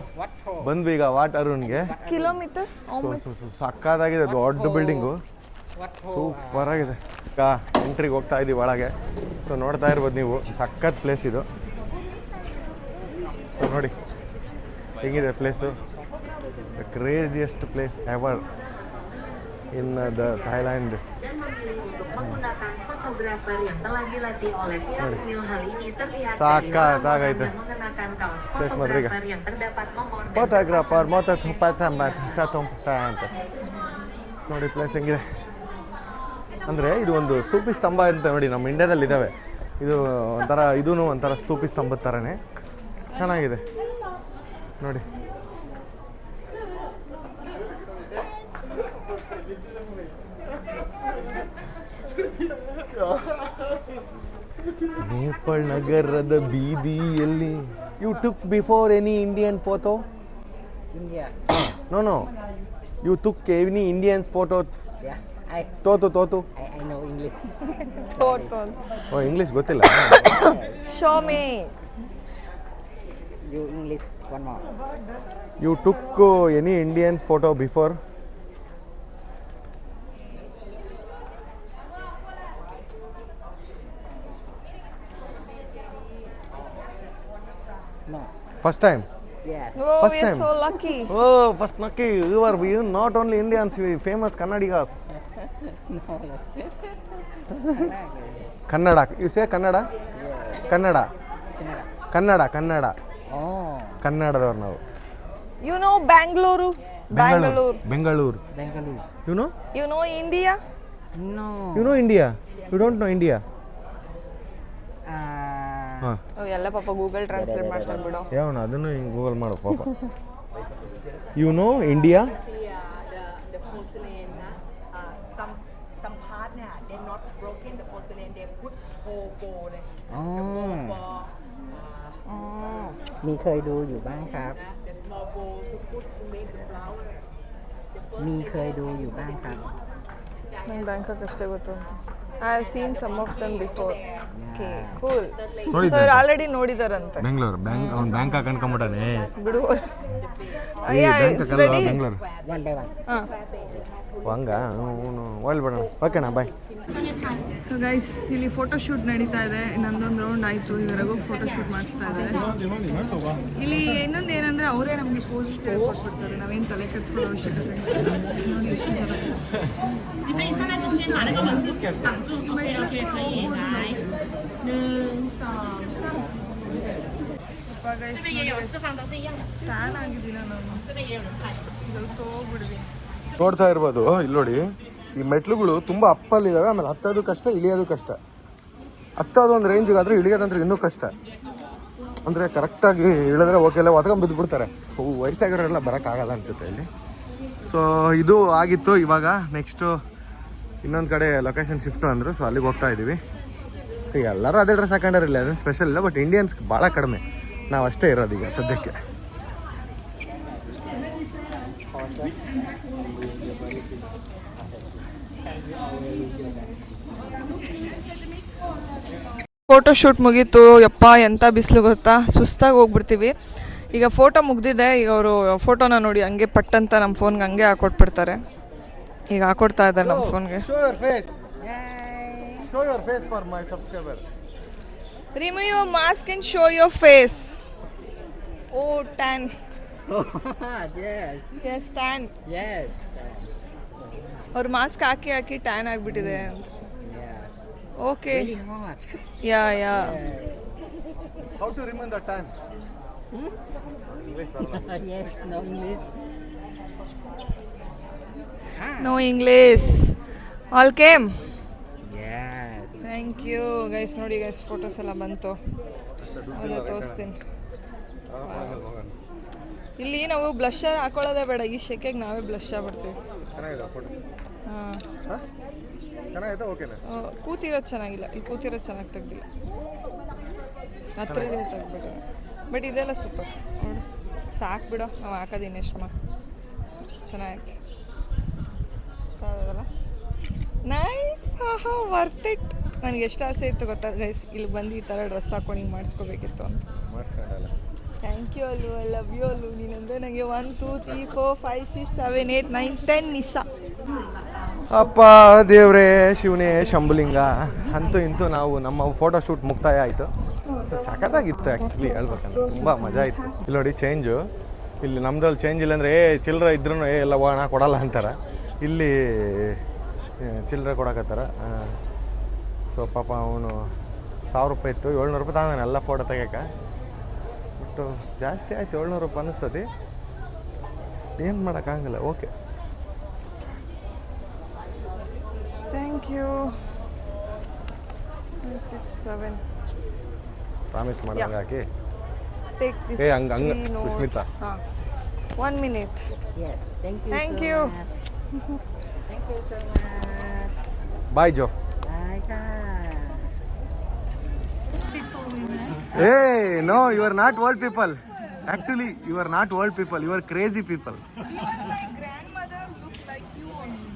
ಬಂದ್ವಿ ಈಗ ವಾಟ್ ಅರುಣ್ಗೆ. ಕಿಲೋಮೀಟರ್ ಸಕ್ಕದಾಗಿದೆ, ದೊಡ್ಡ ಬಿಲ್ಡಿಂಗು, ಸೂಪರ್ ಆಗಿದೆ. ಎಂಟ್ರಿಗೆ ಹೋಗ್ತಾ ಇದ್ದೀವಿ ಒಳಗೆ. ಸೊ ನೋಡ್ತಾ ಇರ್ಬೋದು ನೀವು, ಸಖತ್ ಪ್ಲೇಸ್ ಇದು. ಸೊ ನೋಡಿ ಹೇಗಿದೆ place. The craziest place ever in the Thailand. ಸಾಕಾಗೈತೆ ಪ್ಲೇಸ್ ಮಾತ್ರ. ಈಗ ಫೋಟೋಗ್ರಾಫರ್ ಅಂತ ನೋಡಿ ಪ್ಲೇಸ್ ಹೆಂಗಿದೆ ಅಂದರೆ ಇದು ಒಂದು ಸ್ತೂಪಿ ಸ್ತಂಭ ಅಂತ ನೋಡಿ ನಮ್ಮ ಇಂಡಿಯಾದಲ್ಲಿ ಇದ್ದಾವೆ. ಇದು ಒಂಥರ ಇದೂ ಒಂಥರ ಸ್ತೂಪಿ ಸ್ತಂಭದ ಥರನೇ ಚೆನ್ನಾಗಿದೆ ನೋಡಿ. ನೇಪಾಳ ನಗರದ ಬೀದಿಯಲ್ಲಿ. You took before any Indian photo? India. No you took any Indians photo? Yeah. ತೋತು I know English. Oh English ಗೊತ್ತಿಲ್ಲ. Show me. You English one more. You took any Indians photo before? No. First time? Yeah. Oh, First we are time. so lucky. Oh, first lucky. You are not only Indians, we famous Kannadigas. No. Kannada. You say Kannada? Yeah. Kannada. Canada. Kannada. Oh. ಕನ್ನಡದವ್ರು ನಾವು. You know Bangalore? Bengaluru. Bangalore. You know? You know India? No. You know India? You don't know India? ಹಾಂ ಎಲ್ಲ ಪಾಪ Google translate ಮಾಡ್ತಾರೆ ಬಿಡು. ಯಾವನ ಅದನ್ನು ಹಿಂಗೆ Google ಮಾಡೋ ಪಾಪ. You know India? The porcelain, some part they're not broken. The porcelain they put whole gold. Oh. For มีเคยดูอยู่บ้างครับ the small bowl to put to make the flower. มีเคยดูอยู่บ้างครับ ನಂಗೆ ಬ್ಯಾಂಕಾಕ್ ಅಷ್ಟೇ ಗೊತ್ತು ಅಂತ. I have seen some of them before. Okay cool. So ಇವ್ರು already ನೋಡಿದಾರಂತೆ. ಬೆಂಗಳೂರು ಅವ್ನು Bangkok ಅನ್ಕೊಂಬಿಟ್ಟಾನೆ. ಬಿಡು. Bangkok ಅಲ್ಲ Bengaluru. one by one. ಹಾಂ. ಹಂಗ ಒಳ್ಳೆ ಬಿಡೋಣ. ಓಕೆನಾ ಬಾಯ್. ಸೊ ಗೈಸ್ ಇಲ್ಲಿ ಫೋಟೋ ಶೂಟ್ ನಡೀತಾ ಇದೆ. ನಂದೊಂದು ರೌಂಡ್ ಆಯಿತು. ಇವರೆಗೂ ಫೋಟೋ ಶೂಟ್ ಮಾಡಿಸ್ತಾ ಇದ್ದಾರೆ. ಇಲ್ಲಿ ಇನ್ನೊಂದು ಏನಂದರೆ ಅವರೇ ನಮಗೆ ಪೋಸ್ ಕೊಟ್ಬಿಡ್ತಾರೆ. ನಾವೇನು ತಲೆ ಕೆಡಿಸ್ಕೊಳ್ಳೋ ಅವಶ್ಯಕತೆ ಇಲ್ಲ. ನೋಡಿ ಎಷ್ಟು ಜನ.你可以站在中间，把那个文字挡住，OK，可以来，1、2、3。这边也有释放，都是一样的。 ಟ್ಯಾನ್ ಆಗಿದ್ದಿಲ್ಲ ನಾನು.这边也有人拍。ಸ್ವಲ್ಪ ಹೋಗ್ಬಿಡ್ವಿ. ನೋಡ್ತಾ ಇರ್ಬೋದು ಇಲ್ಲಿ ನೋಡಿ ಈ ಮೆಟ್ಲುಗಳು ತುಂಬ ಅಪ್ಪಲ್ಲಿದ್ದಾವೆ. ಆಮೇಲೆ ಹತ್ತೋದು ಕಷ್ಟ, ಇಳಿಯೋದು ಕಷ್ಟ. ಹತ್ತೋದು ಒಂದು ರೇಂಜಿಗಾದರೆ ಇಳಿಯೋದಂದ್ರೆ ಇನ್ನೂ ಕಷ್ಟ. ಅಂದರೆ ಕರೆಕ್ಟಾಗಿ ಇಳಿದ್ರೆ ಓಕೆ ಎಲ್ಲ ಒತ್ಕೊಂಡು ಬಿದ್ದುಬಿಡ್ತಾರೆ. ವಯಸ್ಸಾಗಿರೋರೆಲ್ಲ ಬರೋಕ್ಕಾಗಲ್ಲ ಅನಿಸುತ್ತೆ ಇಲ್ಲಿ. ಸೊ ಇದು ಆಗಿತ್ತು. ಇವಾಗ ನೆಕ್ಸ್ಟು ಇನ್ನೊಂದು ಕಡೆ ಲೊಕೇಶನ್ ಶಿಫ್ಟು ಅಂದರು. ಸೊ ಅಲ್ಲಿಗೆ ಹೋಗ್ತಾ ಇದ್ದೀವಿ. ಈಗ ಎಲ್ಲರೂ ಅದೇ ಡ್ರೆಸ್ ಹಾಕೊಂಡಿರಲಿಲ್ಲ, ಅದೇನು ಸ್ಪೆಷಲ್ ಇಲ್ಲ. ಬಟ್ ಇಂಡಿಯನ್ಸ್ ಭಾಳ ಕಡಿಮೆ, ನಾವು ಅಷ್ಟೇ ಇರೋದು ಈಗ ಸದ್ಯಕ್ಕೆ. ಫೋಟೋ ಶೂಟ್ ಮುಗೀತು. ಯಪ್ಪ ಎಂಥ ಬಿಸಿಲು ಗೊತ್ತಾ, ಸುಸ್ತಾಗಿ ಹೋಗ್ಬಿಡ್ತೀವಿ. ಈಗ ಫೋಟೋ ಮುಗ್ದಿದೆ. ಈಗ ಅವರು ಫೋಟೋನ ನೋಡಿ ಹಂಗೆ ಪಟ್ಟಂತ ನಮ್ಮ ಫೋನ್ಗೆ ಹಂಗೆ ಹಾಕೊಟ್ಬಿಡ್ತಾರೆ. ಈಗ ಹಾಕೊಡ್ತಾ ಇದ್ದಾರೆ ನಮ್ಮ ಫೋನ್ಗೆ. Show your face for my subscriber. Remove your mask and show your face. Oh, tan. Yes. Yes, tan. Yes. ಅವ್ರು ಮಾಸ್ಕ್ ಹಾಕಿ ಹಾಕಿ ಟ್ಯಾನ್ ಆಗಿಬಿಟ್ಟಿದೆ ಅಂತ. Yes. Okay. Really hot. Yeah How to remove the tan? English Yes. No English. No English. All came. Yes. Thank you guys. ನೋಡಿ guys, photos ಎಲ್ಲ ಬಂತು. ಅದೇ ತೋರಿಸ್ತೀನಿ. ಇಲ್ಲಿ ನಾವು ಬ್ಲಷರ್ ಹಾಕೊಳ್ಳೋದೇ ಬೇಡ, ಈ ಶೆಕೆಗೆ ನಾವೇ ಬ್ಲಷ್ ಆಗ್ಬಿಡ್ತೀವಿ. ಚೆನ್ನಾಗಿದೆ ಫೋಟೋ. ಹಾಂ, ಚೆನ್ನಾಗಿದೆ. ಓಕೆನಾ? ಕೂತಿರೋದು ಚೆನ್ನಾಗಿಲ್ಲ, ಇಲ್ಲಿ ಕೂತಿರೋದು ಚೆನ್ನಾಗಿ ತೆಗ್ದಿಲ್ಲ, ಹತ್ರದೇ ತೆಗ್ಬಿಟ್ಟು. ಬಟ್ ಇದೆಲ್ಲ ಸೂಪರ್ ನೋಡು. ಸಾಕು ಬಿಡೋ, ನಾವು ಹಾಕೋದು ಇನ್ನೆಷ್ಟು ಚೆನ್ನಾಗೈತೆ. ಸಾಕಲ್ಲ, ನೈಸ್. ಹಾಂ, ವರ್ತ್ ಇಟ್. ನನಗೆ ಎಷ್ಟು ಆಸೆ ಇತ್ತು ಗೊತ್ತಾ ಗೈಸ್, ಇಲ್ಲಿ ಬಂದು ಈ ಥರ ಡ್ರೆಸ್ ಹಾಕೊಂಡು ಹಿಂಗೆ ಮಾಡಿಸ್ಕೋಬೇಕಿತ್ತು ಅಂತ. ಮಾಡಿಸ್ಕೊಂಡಲ್ಲ. ಥ್ಯಾಂಕ್ ಯು ಅಲ್ಲು, ಐ ಲವ್ ಯು ಅಲ್ಲು. ನೀನಂದರೆ ನನಗೆ 1 2 3 4 5 6 7 8 9 10 ನಿಸ. ಅಪ್ಪ ದೇವ್ರೇ ಶಿವನೇ ಶಂಭುಲಿಂಗ. ಅಂತೂ ಇಂತೂ ನಾವು ನಮ್ಮ ಫೋಟೋ ಶೂಟ್ ಮುಕ್ತಾಯ ಆಯಿತು. ಸಖತ್ತಾಗಿತ್ತು ಆ್ಯಕ್ಚುಲಿ ಹೇಳ್ಬೇಕಂದ್ರೆ, ತುಂಬ ಮಜಾ ಇತ್ತು. ಇಲ್ಲಿ ನೋಡಿ ಚೇಂಜು, ಇಲ್ಲಿ ನಮ್ದ್ರಲ್ಲಿ ಚೇಂಜ್ ಇಲ್ಲ ಅಂದರೆ ಚಿಲ್ಲರೆ ಇದ್ರೂ ಎಲ್ಲ ಹೋಗೋಣ ಕೊಡಲ್ಲ ಅಂತಾರೆ. ಇಲ್ಲಿ ಚಿಲ್ಲರೆ ಕೊಡಕತ್ತಾರ. ಸೊ ಪಾಪ ಅವನು 1000 ರೂಪಾಯಿ ಇತ್ತು, 700 ರೂಪಾಯಿ ತಗೊಂಡಾನೆ ಎಲ್ಲ ಫೋಟೋ ತೆಗಿಯೋಕೆ. ಬಟ್ ಜಾಸ್ತಿ ಆಯ್ತು, 700 ರೂಪಾಯಿ ಅನ್ನಿಸ್ತದೆ. ಏನು ಮಾಡೋಕ್ಕಾಗಲ್ಲ. Okay, thank you. 6 7 ಪ್ರಾಮಿಸ್ ಮಾಡಿದಾಗ ಹಾಕಿ. Take this. ಹಂಗೆ ಸುಷ್ಮಿತಾ. ಹಾಂ, 1 minute. Yes. Thank you. Thank so you. much. Thank you so much. Bye Joe. Bye guys. Hey, no, you are not old people. Actually, you are not old people. You are crazy people. Even my grandmother looks like you only.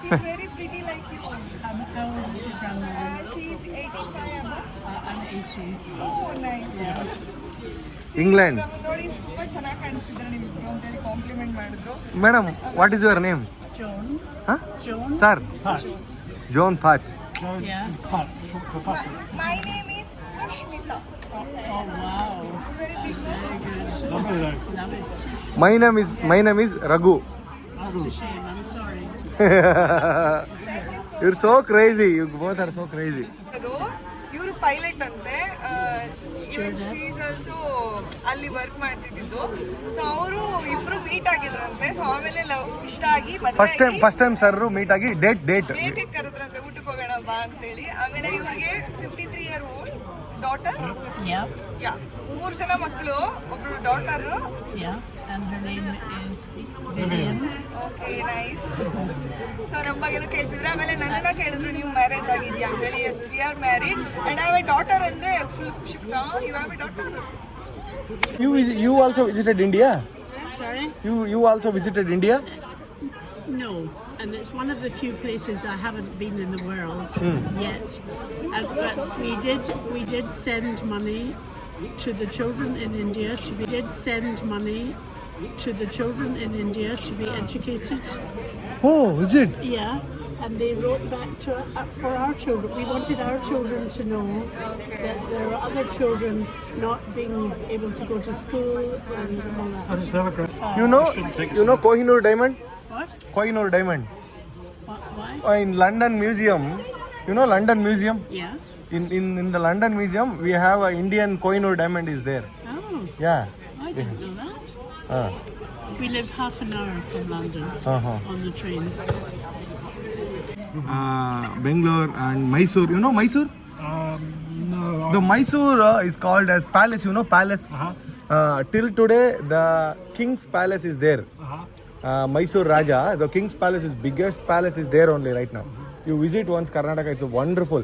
She's very pretty like you only. How old is your grandmother? She's 85 above. I'm 80. Oh, nice. England. ನೋಡಿ ತುಂಬ ಚೆನ್ನಾಗಿ ಕಾಣಿಸ್ತಿದ್ದಾರೆ ನಿಮ್ಮಿಬ್ರು ಅಂತೇಳಿ compliment ಮಾಡಿದ್ರು. Madam, what is your name? Joan. Huh? Joan. Sir. Pat. John Pat. Yeah. Pat. For Patrick. My name is Sushmita. Oh wow. It's very big. Very good. Lovely though. That was My name is Raghu. a shame. I'm sorry. You're so crazy. You both are so crazy. ಅದು ಇವರು pilot ಅಂತೆ. She's also ಅಲ್ಲಿ work ಮಾಡ್ತಿದ್ದು. So ಅವರು ಇಬ್ರು meet ಆಗಿದ್ರಂತೆ. So ಆಮೇಲೆ ಇಷ್ಟ ಆಗಿ first time sir meet ಆಗಿ ಡೇಟ್ ಡೇಟಿಗೆ ಕರೆದ್ರಂತೆ, ಊಟಕ್ಕೆ ಹೋಗೋಣ ಬಾ ಅಂತೇಳಿ. ಆಮೇಲೆ ಇವ್ರಿಗೆ 53 year old ಡಾಟರ್. Yeah. ಯಾ, 3 ಜನ ಮಕ್ಕಳು, ಒಬ್ರು daughter. Yeah. And her name is Vivian. Okay, nice. So ನಮ್ಮ ಬಗ್ಗೆನೂ ಕೇಳ್ತಿದ್ರೆ. ಆಮೇಲೆ ನನ್ನನ್ನ ಕೇಳಿದ್ರು, ನೀವು ಮ್ಯಾರೇಜ್ ಆಗಿದ್ಯಾ ಅಂತೇಳಿ. Yes, we are married and I have a daughter ಅಂದ್ರೆ ಫುಲ್ ಖುಷಿ. You have a daughter. You also visited India? Sorry? You also visited India? No. And it's one of the few places I haven't been in the world yet. But we did send money to the children in India. We did send money to the children in India to be educated. Oh, is it? Yeah, and they wrote back to for our children. We wanted our children to know that there are other children not being able to go to school and all that. I just have a great. You know Kohinoor diamond? What? Kohinoor diamond. Why? In London Museum. You know London Museum? Yeah. In the London Museum, we have a Indian Kohinoor diamond is there. Oh, Yeah. I didn't know that. We live half an hour from London on the train. Bangalore and Mysore. You know Mysore? No. The Mysore is called as palace. You know palace. Till today, the king's palace is there. Mysore Raja, the King's Palace is biggest palace is there only right now. You visit once Karnataka, it's wonderful.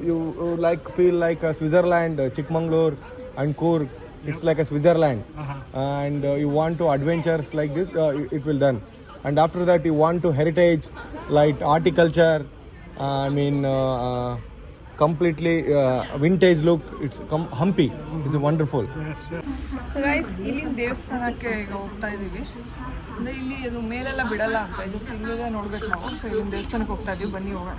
You like feel like Switzerland, Chikmagalur and Coorg. It's like a Switzerland. And you want to adventures like this, it will done. And after that, you want to heritage like horticulture. Completely vintage look. It's Hampi. It's wonderful. So guys ಇಲ್ಲಿನ ದೇವಸ್ಥಾನಕ್ಕೆ ಈಗ ಹೋಗ್ತಾ ಇದ್ದೀವಿ. ಅಂದರೆ ಇಲ್ಲಿ ಅದು ಮೇಲೆಲ್ಲ ಬಿಡಲ್ಲ ಅಂತ, ಜಸ್ಟ್ ಇಲ್ಲೇ ನೋಡ್ಬೇಕು ನಾವು. ಸೊ ಇಲ್ಲಿನ ದೇವಸ್ಥಾನಕ್ಕೆ ಹೋಗ್ತಾ ಇದ್ದೀವಿ, ಬನ್ನಿ ಹೋಗೋಣ.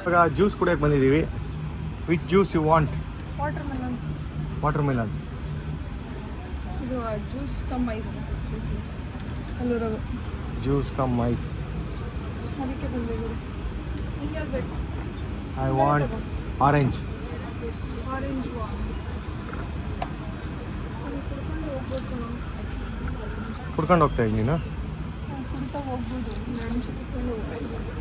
ಇವಾಗ ಜ್ಯೂಸ್ ಕುಡಿಯೋಕೆ ಬಂದಿದ್ದೀವಿ. Which juice you want? Water melon juice cum ice ಅಲ್ಲಿರೋದು. Juice cum ice. ಅದಕ್ಕೆ ಬಂದಿದ್ದೀವಿ. ನಿಮ್ಗೆ ಯಾವ್ದು ಬೇಕು? I want orange. ಆರೆಂಜ್ ಕುಡ್ಕೊಂಡು ಹೋಗ್ತಾ ಇದ್ದೀನಿ ನೀನು? ಕುಡಿತಾ ಹೋಗ್ಬೋದು. 2 ನಿಮಿಷ ಕುತ್ಕೊಂಡು ಹೋಗ್ತಾ ಇದ್ದೀವಿ.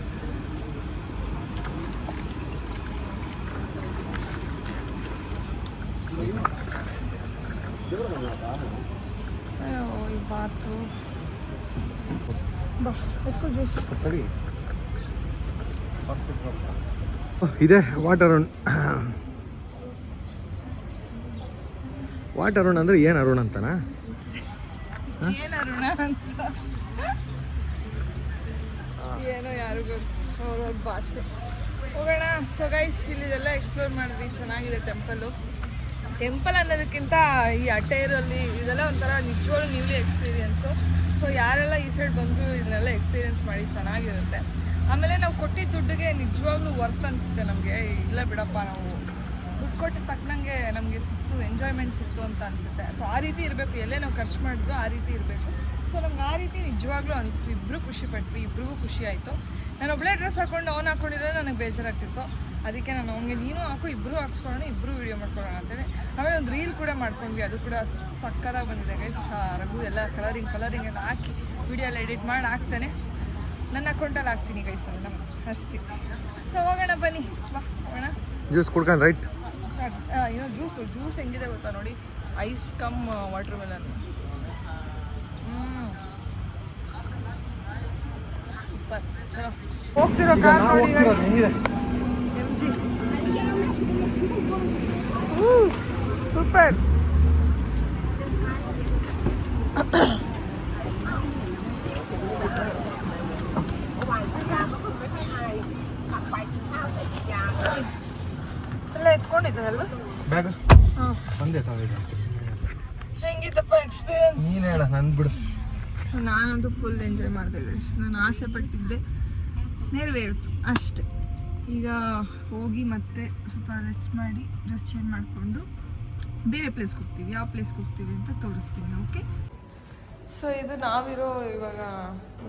ಅಯ್ಯೋ ಈ ಬಾತು ಬಾ ಎತ್ಕೊ ಜ್ಯೂಸ್. ಇದೆ ವಾಟರ್ ಅರುಣ್ ಅಂದರೆ ಏನು ಅರುಣ್ ಅಂತನಾ? ಏನು ಅರುಣ ಅಂತ ಏನೋ ಯಾರು ಗೊತ್ತು, ಅವ್ರವ್ರ ಭಾಷೆ. ಹೋಗೋಣ. ಸೊ ಗೈಸ್ ಇಲ್ಲಿದೆಲ್ಲ ಎಕ್ಸ್ಪ್ಲೋರ್ ಮಾಡಿದ್ವಿ, ಚೆನ್ನಾಗಿದೆ ಟೆಂಪಲ್ಲು. ಟೆಂಪಲ್ ಅನ್ನೋದಕ್ಕಿಂತ ಈ ಅಟೈರಲ್ಲಿ ಇದೆಲ್ಲ ಒಂಥರ ನಿಜವಾಗ್ಲೂ ನ್ಯೂಲಿ ಎಕ್ಸ್ಪೀರಿಯೆನ್ಸು. ಸೊ ಯಾರೆಲ್ಲ ಈ ಸೈಡ್ ಬಂದರೂ ಇದನ್ನೆಲ್ಲ ಎಕ್ಸ್ಪೀರಿಯೆನ್ಸ್ ಮಾಡಿ ಚೆನ್ನಾಗಿರುತ್ತೆ. ಆಮೇಲೆ ನಾವು ಕೊಟ್ಟಿದ್ದ ದುಡ್ಡಿಗೆ ನಿಜವಾಗ್ಲೂ ವರ್ತ್ ಅನಿಸುತ್ತೆ ನಮಗೆ. ಇಲ್ಲ ಬಿಡಪ್ಪ, ನಾವು ದುಡ್ಡು ಕೊಟ್ಟಿದ ತಕ್ಕನಂಗೆ ನಮಗೆ ಸಿಕ್ತು, ಎಂಜಾಯ್ಮೆಂಟ್ ಸಿಕ್ತು ಅಂತ ಅನಿಸುತ್ತೆ. ಸೊ ಆ ರೀತಿ ಇರಬೇಕು, ಎಲ್ಲೇ ನಾವು ಖರ್ಚು ಮಾಡಿದ್ವು ಆ ರೀತಿ ಇರಬೇಕು. ಸೊ ನಮ್ಗೆ ಆ ರೀತಿ ನಿಜವಾಗ್ಲೂ ಅನಿಸ್ತು. ಇಬ್ಬರು ಖುಷಿ ಪಟ್ವಿ, ಇಬ್ರಿಗೂ ಖುಷಿ ಆಯಿತು. ನಾನು ಒಬ್ಬಳೇ ಡ್ರೆಸ್ ಹಾಕೊಂಡು ಅವ್ನು ಹಾಕೊಂಡಿದ್ರೆ ನನಗೆ ಬೇಜಾರಾಗ್ತಿತ್ತು. ಅದಕ್ಕೆ ನಾನು ಅವನಿಗೆ ನೀನು ಹಾಕು, ಇಬ್ಬರು ಹಾಕ್ಸ್ಕೊಳ್ಳೋಣ, ಇಬ್ಬರು ವೀಡಿಯೋ ಮಾಡ್ಕೊಳ್ಳೋಣ ಅಂತೇಳಿ ಆಮೇಲೆ ಒಂದು ರೀಲ್ ಕೂಡ ಮಾಡ್ಕೊಂಡ್ವಿ. ಅದು ಕೂಡ ಸಕ್ಕತ್ತಾಗಿ ಬಂದಿದೆ ಗೈಸ್. ರಘು ಎಲ್ಲ ಕಲರಿಂಗ್ ಎಲ್ಲ ಹಾಕಿ ವೀಡಿಯೋ ಎಲ್ಲ ಎಡಿಟ್ ಮಾಡಿ ಹಾಕ್ತಾನೆ. ನನ್ನ ಅಕೌಂಟಲ್ಲಿ ಹಾಕ್ತೀನಿ ಗೈಸ್ ಅದನ್ನು ಅಷ್ಟೇ. ಸೊ ಹೋಗೋಣ ಬನ್ನಿ, ಬಾ ಹೋಗೋಣ. ಜ್ಯೂಸ್ ಕುಡ್ಕೊಂಡು ರೈಟ್. ಏನೋ ಜ್ಯೂಸ್ ಹೆಂಗಿದೆ ಗೊತ್ತಾ ನೋಡಿ, ice come water melon. Super, ಚಲೋ. ಹೋಗ್ತಿರೋ ಕಾರ್ ನೋಡಿ ಗೈಸ್, MG. ಸೂಪರ್. ಎಲ್ಲ ಎತ್ಕೊಂಡಿದ್ದಾರಲ್ಲ ಬ್ಯಾಗ್? ಹಾಂ, ಒಂದೇ ತಗೊಂಡಿದ್ದೆ ಅಷ್ಟೇ. ಹೆಂಗಿತ್ತಪ್ಪ ಎಕ್ಸ್ಪೀರಿಯನ್ಸ್? ನೀನು ಹೇಳ, ನನ್ ಬಿಡು. ನಾನಂತೂ ಫುಲ್ ಎಂಜಾಯ್ ಮಾಡಿದೆ. ನಾನು ಆಸೆ ಪಟ್ಟಿದ್ದೆ, ನೆರವೇರಿತು ಅಷ್ಟೆ. ಈಗ ಹೋಗಿ ಮತ್ತೆ ಸ್ವಲ್ಪ ರೆಸ್ಟ್ ಮಾಡಿ, ಡ್ರೆಸ್ ಚೇಂಜ್ ಮಾಡಿಕೊಂಡು ಬೇರೆ ಪ್ಲೇಸ್ಗೆ ಹೋಗ್ತೀವಿ. ಯಾವ ಪ್ಲೇಸ್ಗೆ ಹೋಗ್ತೀವಿ ಅಂತ ತೋರಿಸ್ತೀನಿ, ಓಕೆ? ಸೊ ಇದು ನಾವಿರೋ ಇವಾಗ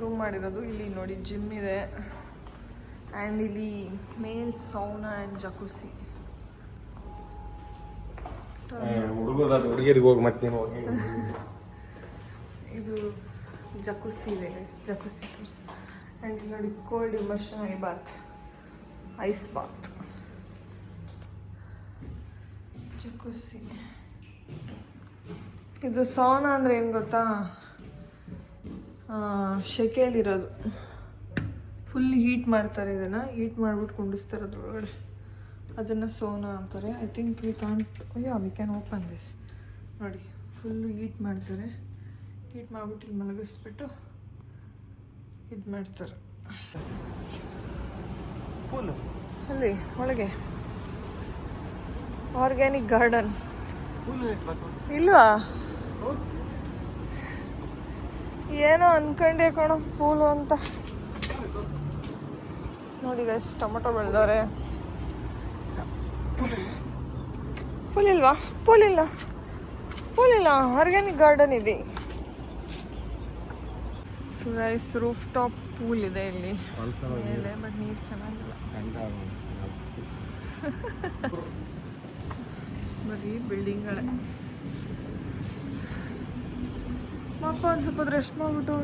ರೂಮ್ ಮಾಡಿರೋದು. ಇಲ್ಲಿ ನೋಡಿ ಜಿಮ್ ಇದೆ, ಆ್ಯಂಡ್ ಇಲ್ಲಿ ಮೇಲ್ ಸೌನಾ ಆ್ಯಂಡ್ ಜಕುಸಿ. ಹುಡುಗಿಯರಿಗೆ ಹೋಗಿ ಮತ್ತೆ ನೀನು ಹೋಗಿ. ಇದು ಜಕುಸಿ ಇದೆ ಗೈಸ್, ಜಕುಸಿ ತೋರಿಸಿ. ಆ್ಯಂಡ್ ಇಲ್ಲಿ ನೋಡಿ cold immersion bath, ice bath, jacuzzi. ಇದು ಸೌನಾ ಅಂದರೆ ಏನು ಗೊತ್ತಾ, ಶೆಕೆಯಲ್ಲಿರೋದು. ಫುಲ್ ಹೀಟ್ ಮಾಡ್ತಾರೆ, ಇದನ್ನು ಹೀಟ್ ಮಾಡಿಬಿಟ್ಟು ಕುಂಡಿಸ್ತಾರೆ ಅದ್ರೊಳಗಡೆ. ಅದನ್ನು ಸೌನಾ ಅಂತಾರೆ. I think we can open this. ನೋಡಿ ಫುಲ್ ಹೀಟ್ ಮಾಡ್ತಾರೆ, ಹೀಟ್ ಮಾಡಿಬಿಟ್ಟು ಇಲ್ಲಿ ಮಲಗಿಸ್ಬಿಟ್ಟು ಇದು ಮಾಡ್ತಾರೆ. ಅಲ್ಲಿ ಒಳಗೆ ಆರ್ಗ್ಯಾನಿಕ್ ಗಾರ್ಡನ್ ಇಲ್ವಾ? ಏನೋ ಅನ್ಕೊಂಡೆ ಕಣೋ ಪೂಲು ಅಂತ. ನೋಡಿ ಗೈಸ್, ಟೊಮೊಟೊ ಬೆಳೆದವ್ರೆ. ಪೂಲಿಲ್ಲ, ಆರ್ಗ್ಯಾನಿಕ್ ಗಾರ್ಡನ್ ಇದೆ. So guys, roof top pool ಇದೆ ಇಲ್ಲಿ ಮೇಲೆ, ಬಟ್ ನೀರು ಚೆನ್ನಾಗಿಲ್ಲ. ಬರೀ ಬಿಲ್ಡಿಂಗ್ಗಳೇ. ಮಕ್ಕ ಒಂದು ಸ್ವಲ್ಪ ರೆಸ್ಟ್ ಮಾಡ್ಬಿಟ್ಟು